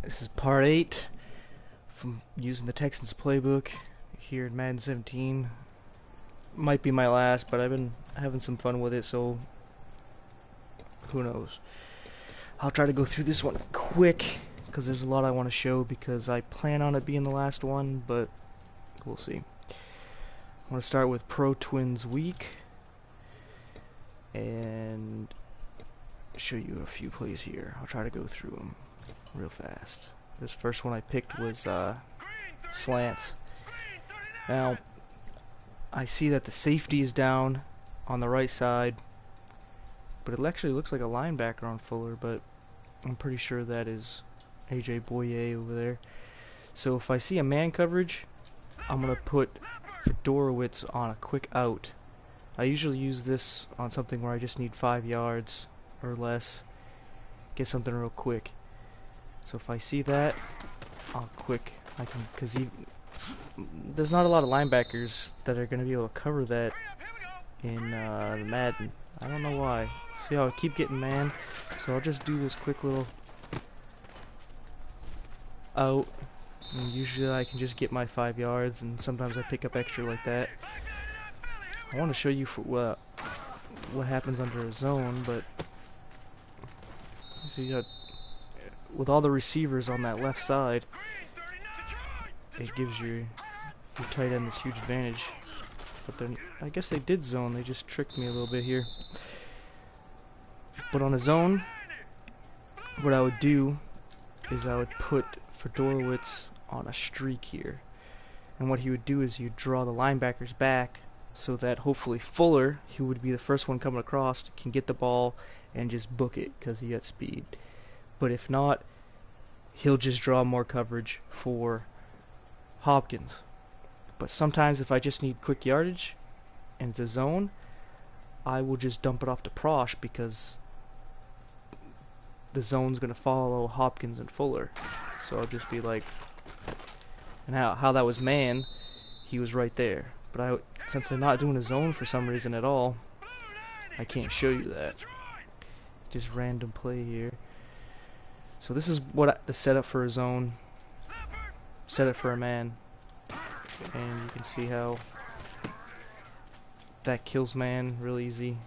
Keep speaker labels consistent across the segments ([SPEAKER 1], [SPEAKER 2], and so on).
[SPEAKER 1] This is part 8 from using the Texans playbook here in Madden 17. Might be my last, but I've been having some fun with it, so who knows. I'll try to go through this one quick because there's a lot I want to show because I plan on it being the last one, but we'll see. I want to start with Pro Twins Week and show you a few plays here. I'll try to go through them real fast. This first one I picked was slants. Now, I see that the safety is down on the right side, but it actually looks like a linebacker on Fuller, but I'm pretty sure that is AJ Boye over there. So if I see a man coverage, I'm going to put Fedorowicz on a quick out. I usually use this on something where I just need 5 yards or less. Get something real quick. So if I see that, because there's not a lot of linebackers that are going to be able to cover that in Madden. I don't know why. See how I keep getting man? So I'll just do this quick little out. And usually I can just get my 5 yards, and sometimes I pick up extra like that. I want to show you what happens under a zone, but so you got, with all the receivers on that left side, it gives your tight end this huge advantage. But then I guess they did zone. They just tricked me a little bit here. But on a zone, what I would do is I would put Fedorowicz on a streak here. And what he would do is you'd draw the linebackers back so that hopefully Fuller, who would be the first one coming across, can get the ball and just book it because he got speed. But if not, he'll just draw more coverage for Hopkins. But sometimes if I just need quick yardage and it's a zone, I will just dump it off to Prosh because the zone's going to follow Hopkins and Fuller. So I'll just be like, and how that was man, he was right there. But since they're not doing a zone for some reason at all, I can't show you that. Just random play here. So this is what the setup for a zone. Set it for a man. And you can see how that kills man real easy.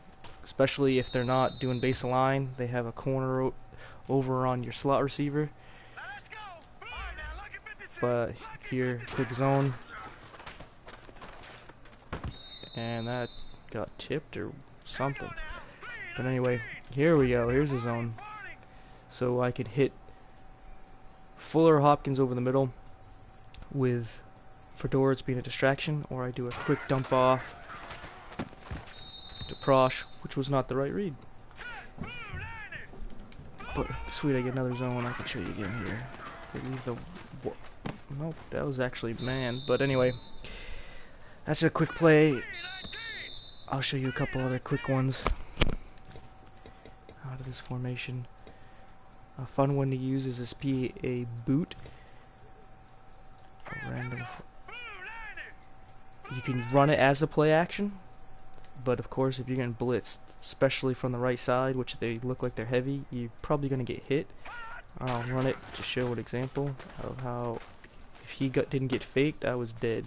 [SPEAKER 1] Especially if they're not doing base of line. They have a corner over on your slot receiver. But here, quick zone. And that got tipped or something. But anyway, here we go. Here's the zone. So I could hit Fuller or Hopkins over the middle with Fedorowicz being a distraction, or I do a quick dump off to Prosh, which was not the right read. But sweet, I get another zone. I can show you again here. They leave the nope, that was actually man. But anyway, that's a quick play. I'll show you a couple other quick ones out of this formation. A fun one to use is this PA boot. You can run it as a play action, but of course if you're getting blitzed, especially from the right side, which they look like they're heavy, you're probably going to get hit. I'll run it to show an example of how if he didn't get faked, I was dead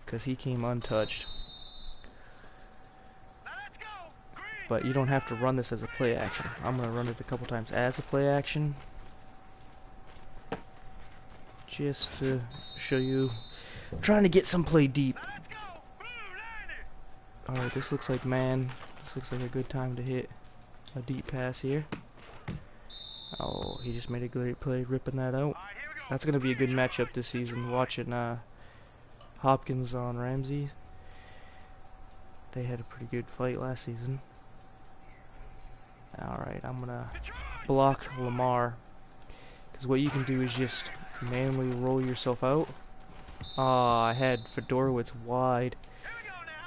[SPEAKER 1] because he came untouched. But you don't have to run this as a play action. I'm going to run it a couple times as a play action just to show you. I'm trying to get some play deep. Alright, this looks like man. This looks like a good time to hit a deep pass here. Oh, he just made a great play ripping that out. That's going to be a good matchup this season, watching Hopkins on Ramsey. They had a pretty good fight last season. Alright, I'm going to block Lamar. Because what you can do is just manually roll yourself out. Ah, I had Fedorowicz wide.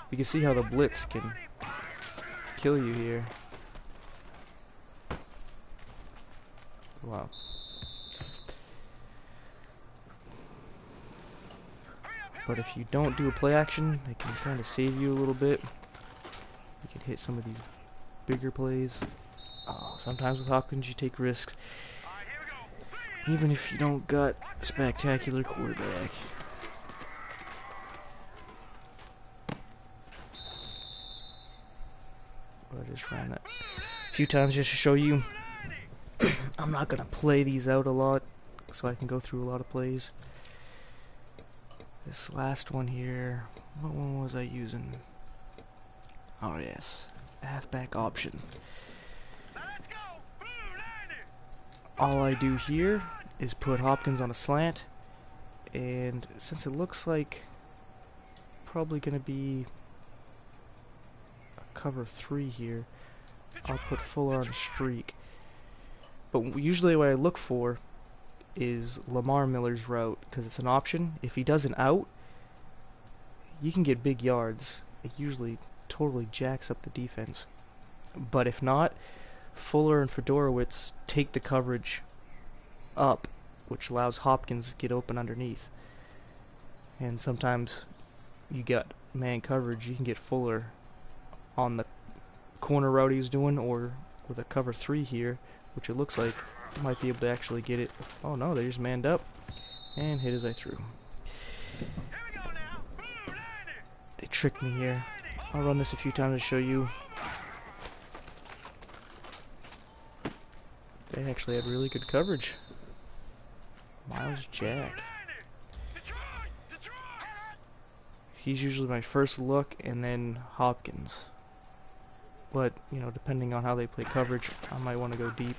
[SPEAKER 1] You can see how the blitz can kill you here. Wow. But if you don't do a play action, it can kind of save you a little bit. You can hit some of these bigger plays. Sometimes with Hopkins you take risks. even if you don't got spectacular quarterback. I just ran that a few times just to show you. I'm not gonna play these out a lot, so I can go through a lot of plays. This last one here, what one was I using? Oh yes, halfback option. All I do here is put Hopkins on a slant, and since it looks like probably gonna be a cover 3 here, I'll put Fuller on a streak. But usually what I look for is Lamar Miller's route, because it's an option. If he does an out, you can get big yards. It usually totally jacks up the defense. But if not, Fuller and Fedorowicz take the coverage up, which allows Hopkins to get open underneath. And sometimes you got man coverage, you can get Fuller on the corner route he was doing, or with a cover 3 here, which it looks like you might be able to actually get it. Oh no, they just manned up and hit as I threw. They tricked me here. I'll run this a few times to show you. They actually had really good coverage. Miles Jack. He's usually my first look, and then Hopkins. But, you know, depending on how they play coverage, I might want to go deep.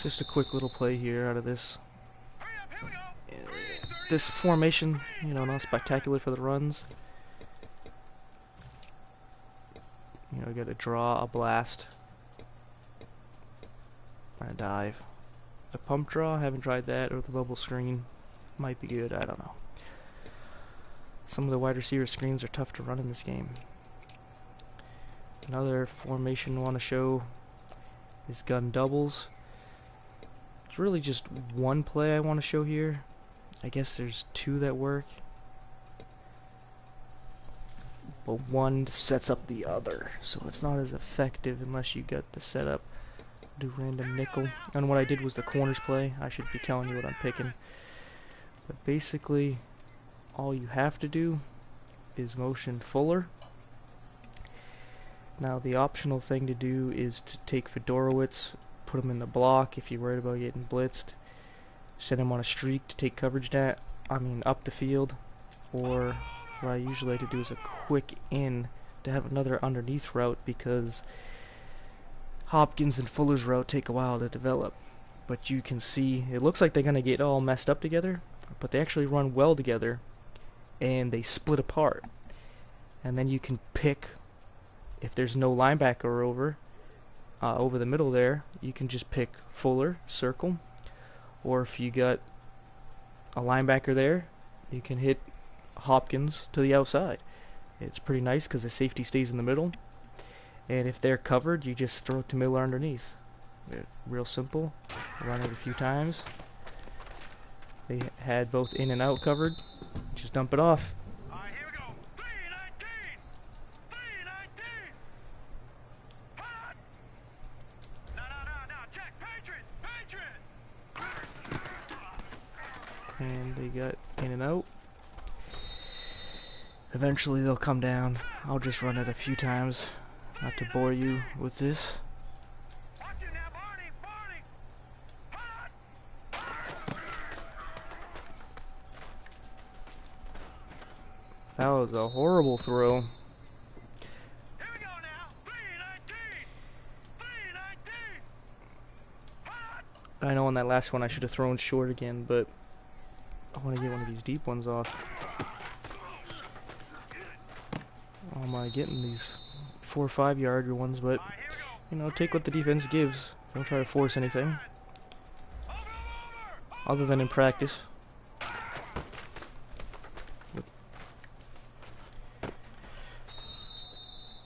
[SPEAKER 1] Just a quick little play here out of this. This formation, you know, not spectacular for the runs. You know, you got to draw, a blast, and a dive. A pump draw, haven't tried that, or the bubble screen. Might be good, I don't know. Some of the wide receiver screens are tough to run in this game. Another formation I want to show is gun doubles. It's really just one play I want to show here. I guess there's 2 that work, but one sets up the other, so it's not as effective unless you got the setup. Do random nickel, and what I did was the corners play. I should be telling you what I'm picking, but basically all you have to do is motion Fuller. Now the optional thing to do is to take Fedorowicz, put him in the block if you're worried about getting blitzed, send him on a streak to take coverage up the field, or what I usually like to do is a quick in to have another underneath route, because Hopkins and Fuller's route take a while to develop. But you can see it looks like they're gonna get all messed up together, but they actually run well together and they split apart. And then you can pick, if there's no linebacker over the middle there, you can just pick Fuller, circle. Or if you got a linebacker there, you can hit Hopkins to the outside. It's pretty nice because the safety stays in the middle. And if they're covered, you just throw it to Miller underneath. Real simple. Run it a few times. They had both in and out covered. Just dump it off.
[SPEAKER 2] Alright, here we go. 3-19. No, check. Patriot.
[SPEAKER 1] And they got in and out. Eventually they'll come down. I'll just run it a few times, not to bore you with this.
[SPEAKER 2] Watch it now, Barney.
[SPEAKER 1] That was a horrible throw.
[SPEAKER 2] Here we go now. 3-19.
[SPEAKER 1] I know on that last one I should have thrown short again, but I want to get one of these deep ones off. How am I getting these 4 or 5 yard ones? But you know, take what the defense gives. Don't try to force anything, other than in practice.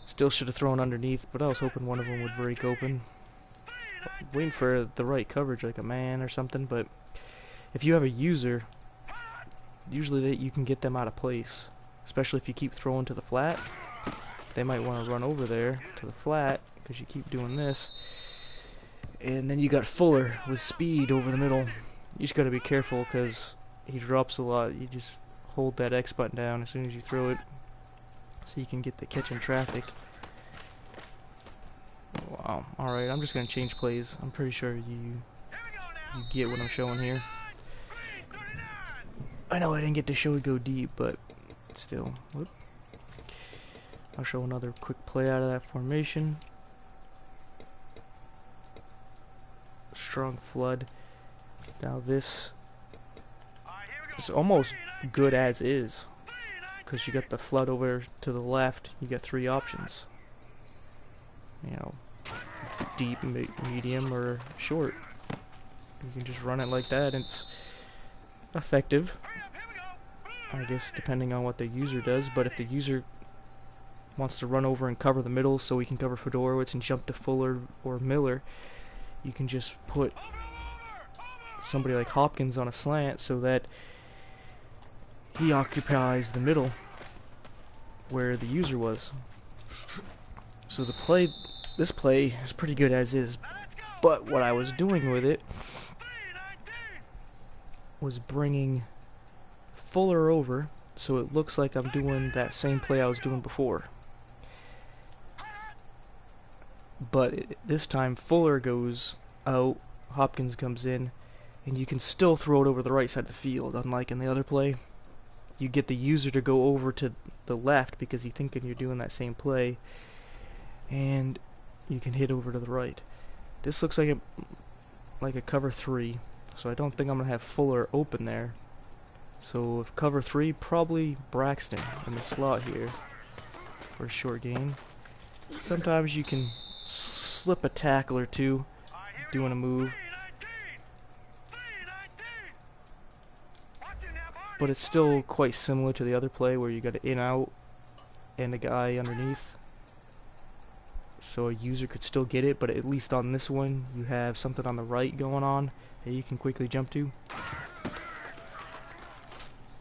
[SPEAKER 1] Still should have thrown underneath, but I was hoping one of them would break open. Waiting for the right coverage, like a man or something. But if you have a user, usually you can get them out of place, especially if you keep throwing to the flat. They might want to run over there to the flat because you keep doing this, And then you got Fuller with speed over the middle. You just gotta be careful because he drops a lot. You just hold that X button down as soon as you throw it so you can get the catch in traffic. Wow. Alright, I'm just gonna change plays. I'm pretty sure you get what I'm showing here. I know I didn't get to show it go deep, but still. Whoop. I'll show another quick play out of that formation. Strong flood. Now this is almost good as is, because you got the flood over to the left. You got 3 options. You know, deep, medium, or short. You can just run it like that, and it's effective, I guess, depending on what the user does. But if the user wants to run over and cover the middle so he can cover Fedorowicz and jump to Fuller or Miller, you can just put somebody like Hopkins on a slant so that he occupies the middle where the user was. So this play is pretty good as is, but what I was doing with it was bringing Fuller over so it looks like I'm doing that same play I was doing before. But this time Fuller goes out, Hopkins comes in, and you can still throw it over the right side of the field. Unlike in the other play, you get the user to go over to the left because he's thinking you're doing that same play, and you can hit over to the right. This looks like a cover 3, so I don't think I'm gonna have Fuller open there. So if cover 3, probably Braxton in the slot here for a short gain. Sometimes you can slip a tackle or two doing a move, but it's still quite similar to the other play where you got an in-out and a guy underneath, so a user could still get it. But at least on this one you have something on the right going on that you can quickly jump to.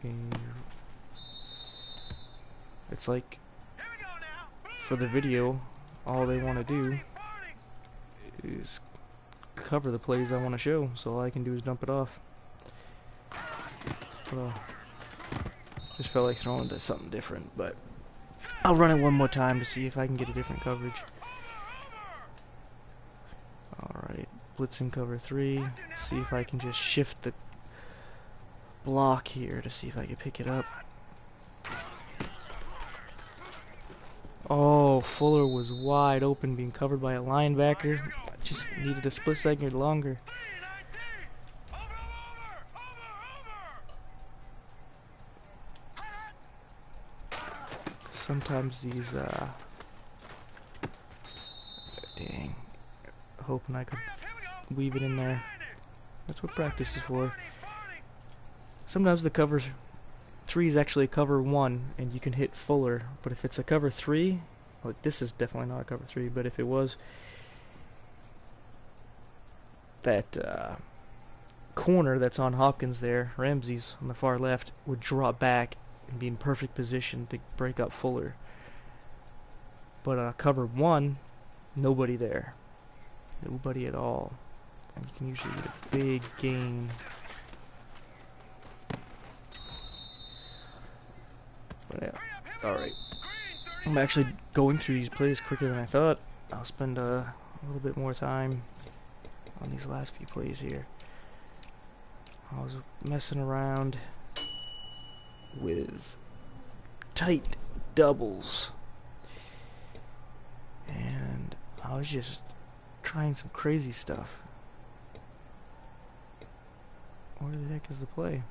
[SPEAKER 1] And it's like, for the video, all they want to do is cover the plays I want to show, so all I can do is dump it off. Well, just felt like throwing to something different, but I'll run it one more time to see if I can get a different coverage. Alright, blitzing cover 3, see if I can just shift the block here to see if I can pick it up. Oh, Fuller was wide open, being covered by a linebacker. Just needed a split second longer. Sometimes these, dang, hoping I could weave it in there. That's what practice is for. Sometimes the cover 3 is actually a cover 1, and you can hit Fuller. But if it's a cover 3, like this is definitely not a cover 3, but if it was, that corner that's on Hopkins there, Ramsey's on the far left, would drop back and be in perfect position to break up Fuller. But on a cover 1, nobody there. Nobody at all. And you can usually get a big gain. But yeah, alright. I'm actually going through these plays quicker than I thought. I'll spend a little bit more time on these last few plays here. I was messing around with tight doubles, and I was just trying some crazy stuff. Where the heck is the play?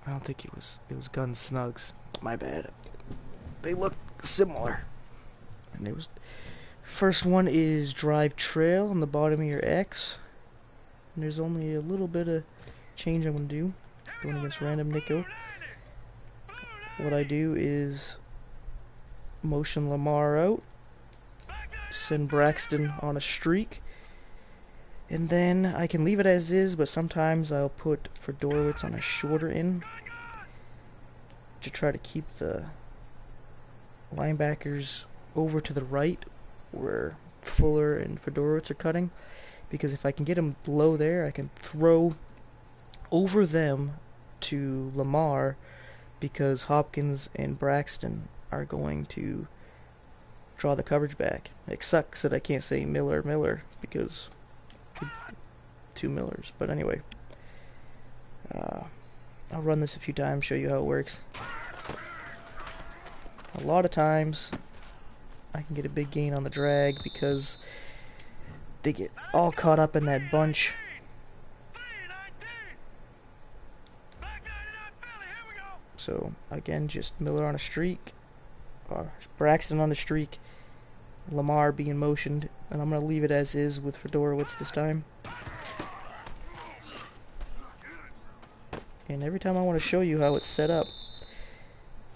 [SPEAKER 1] I don't think it was gun snugs. My bad. They look similar. And it was, first one is drive trail on the bottom of your X. And there's only a little bit of change I'm going to do. Going against random nickel. What I do is motion Lamar out. Send Braxton on a streak. And then I can leave it as is, but sometimes I'll put Fedorowicz on a shorter in to try to keep the linebackers over to the right where Fuller and Fedorowicz are cutting, because if I can get him low there, I can throw over them to Lamar, because Hopkins and Braxton are going to draw the coverage back. It sucks that I can't say Miller because two Millers, but anyway, I'll run this a few times, show you how it works. A lot of times I can get a big gain on the drag because they get all caught up in that bunch. So again, just Miller on a streak, or Braxton on a streak, Lamar being motioned, and I'm going to leave it as is with Fedorowicz this time. And every time I want to show you how it's set up,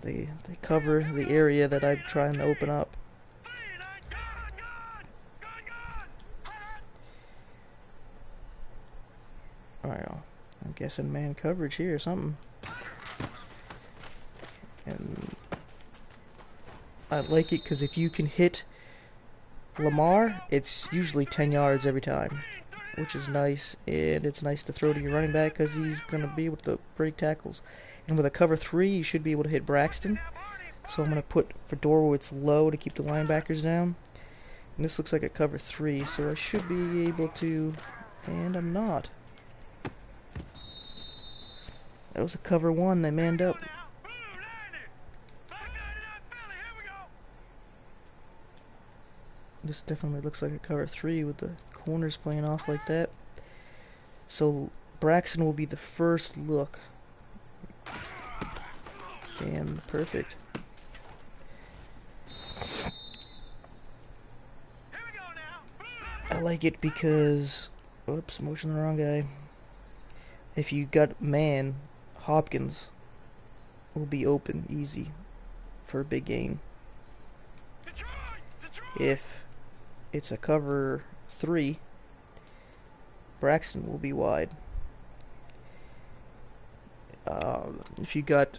[SPEAKER 1] they cover the area that I'm trying to open up. Alright, I'm guessing man coverage here or something. And I like it because if you can hit Lamar, it's usually 10 yards every time, which is nice. And it's nice to throw to your running back because he's going to be able to break tackles. And with a cover 3, you should be able to hit Braxton. So I'm going to put Fedorowicz low to keep the linebackers down. And this looks like a cover 3, so I should be able to, and I'm not. That was a cover 1, they manned up. This definitely looks like a cover 3 with the corners playing off like that. So Braxton will be the first look. And perfect. I like it because, oops, motion the wrong guy. If you got man, Hopkins will be open easy for a big gain. If it's a cover 3, Braxton will be wide. If you got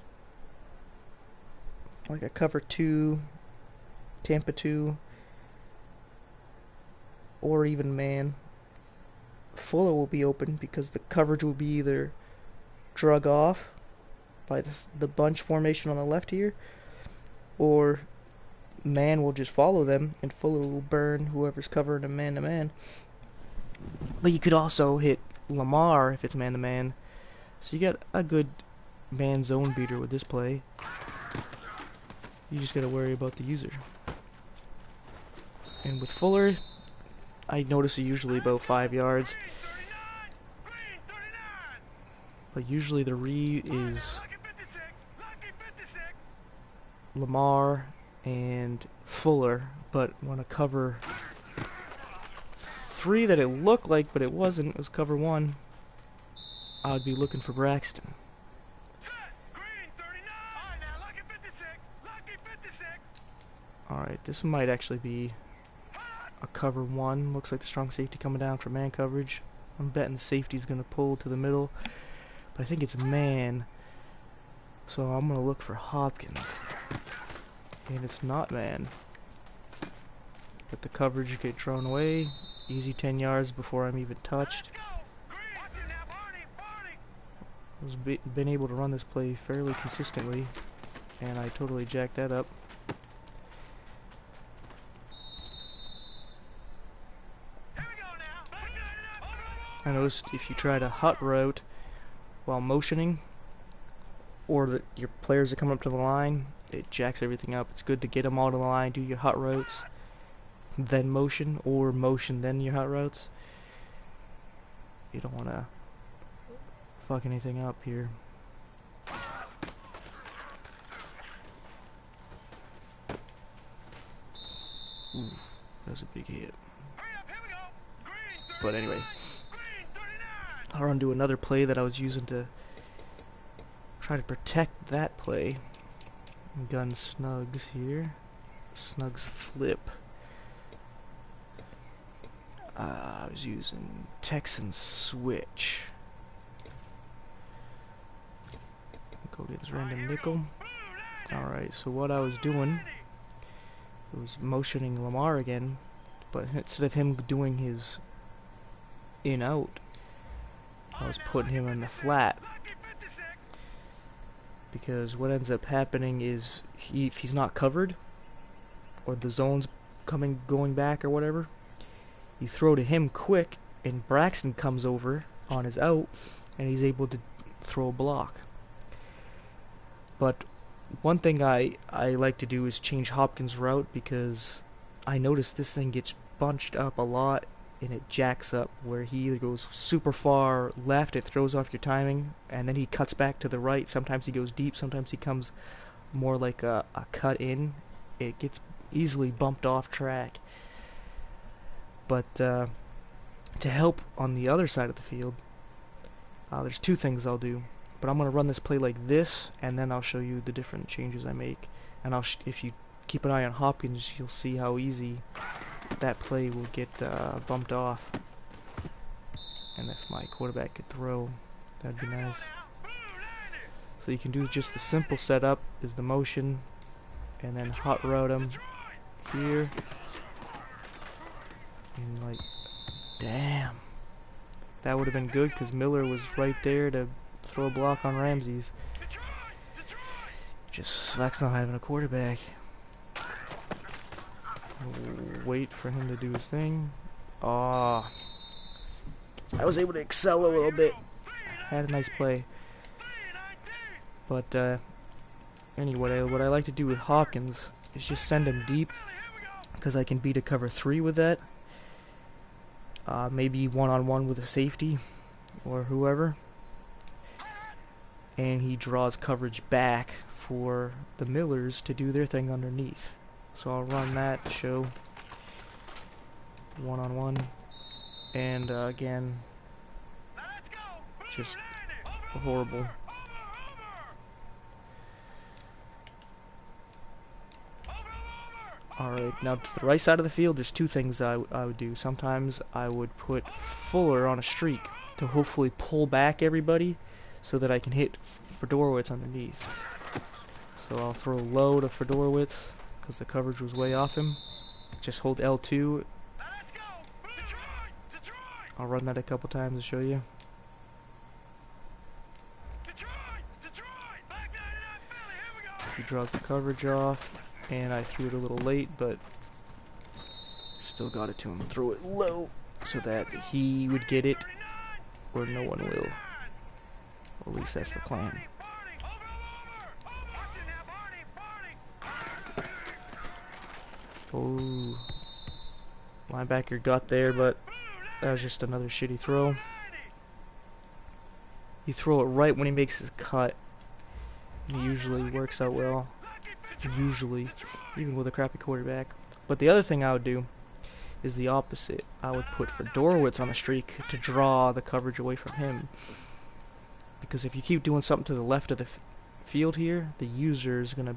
[SPEAKER 1] like a cover 2, Tampa 2, or even man, Fuller will be open because the coverage will be either drug off by the bunch formation on the left here, or man will just follow them and Fuller will burn whoever's covering him man to man. But you could also hit Lamar if it's man to man, so you got a good man zone beater with this play. You just gotta worry about the user. And with Fuller, I notice it usually about 5 yards. But usually the read is Lamar and Fuller, but when I cover 3 that it looked like, but it wasn't, it was cover 1, I would be looking for Braxton. Alright, this might actually be a cover 1. Looks like the strong safety coming down for man coverage. I'm betting the safety's going to pull to the middle, but I think it's man, so I'm going to look for Hopkins. And it's not man. Let the coverage get thrown away. Easy 10 yards before I'm even touched. I've been able to run this play fairly consistently, and I totally jacked that up. I noticed if you try to hut route while motioning, or that your players are coming up to the line, it jacks everything up. It's good to get them all to the line, do your hut routes, then motion, or motion then your hut routes. You don't want to fuck anything up here. Ooh, that was a big hit. But anyway, I'll run to another play that I was using to try to protect that play. Gun snugs here. Snugs flip. I was using Texans switch. Go get this random nickel. Alright, so what I was doing it was motioning Lamar again, but instead of him doing his in out, I was putting him in the flat. Because what ends up happening is if he's not covered, or the zone's going back or whatever, you throw to him quick, and Braxton comes over on his out, and he's able to throw a block. But one thing I like to do is change Hopkins' route, because I notice this thing gets bunched up a lot, and it jacks up, where he either goes super far left, it throws off your timing, and then he cuts back to the right. Sometimes he goes deep, sometimes he comes more like a cut in. It gets easily bumped off track. But to help on the other side of the field, there's two things I'll do. But I'm going to run this play like this, and then I'll show you the different changes I make. And if you keep an eye on Hopkins, you'll see how easy that play will get bumped off. And if my quarterback could throw, that'd be nice. So you can do just the simple setup, is the motion, and then hot route him here. And like, damn. That would have been good, because Miller was right there to throw a block on Ramsey's. Just sucks not having a quarterback. Wait for him to do his thing. I was able to excel a little bit. Had a nice play. But anyway, what I like to do with Hopkins is just send him deep, because I can beat a cover 3 with that. Maybe one-on-one with a safety or whoever. And he draws coverage back for the Millers to do their thing underneath. So I'll run that to show one-on-one. And again, just horrible. Alright, now to the right side of the field, there's two things I would do. Sometimes I would put Fuller on a streak to hopefully pull back everybody so that I can hit Fedorowicz underneath. So I'll throw low to Fedorowicz because the coverage was way off him. Just hold L2. I'll run that a couple times to show you. He draws the coverage off, and I threw it a little late, but still got it to him. Throw it low so that he would get it, or no one will. Or at least that's the plan. Oh, linebacker got there, but that was just another shitty throw. You throw it right when he makes his cut. It usually works out well. Usually, even with a crappy quarterback. But the other thing I would do is the opposite. I would put Fedorowicz on a streak to draw the coverage away from him. Because if you keep doing something to the left of the field here, the user is going to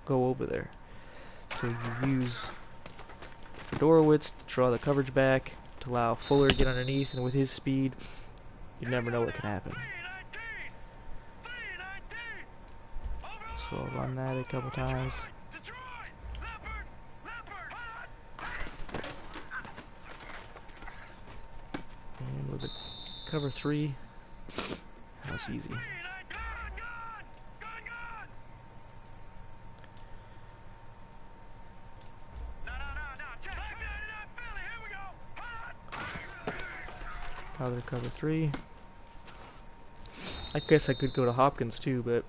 [SPEAKER 1] go over there. So you use Fedorowicz to draw the coverage back, to allow Fuller to get underneath, and with his speed, you never know what can happen. So I'll run that a couple times. And with the cover 3, that's easy. Another cover 3. I guess I could go to Hopkins too, but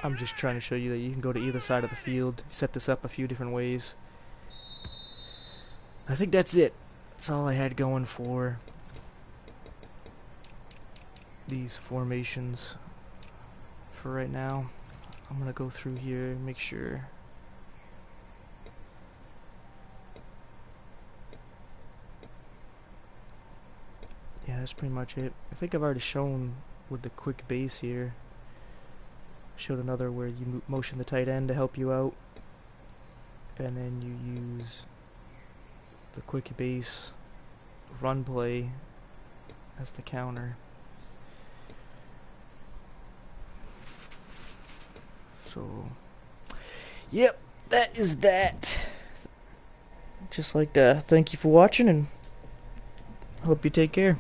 [SPEAKER 1] I'm just trying to show you that you can go to either side of the field. Set this up a few different ways. I think that's it. That's all I had going for these formations for right now. I'm gonna go through here and make sure. Yeah, that's pretty much it. I think I've already shown with the quick base here. Showed another where you motion the tight end to help you out, and then you use the quick base run play as the counter. So, yep, that is that. Just like to thank you for watching and hope you take care.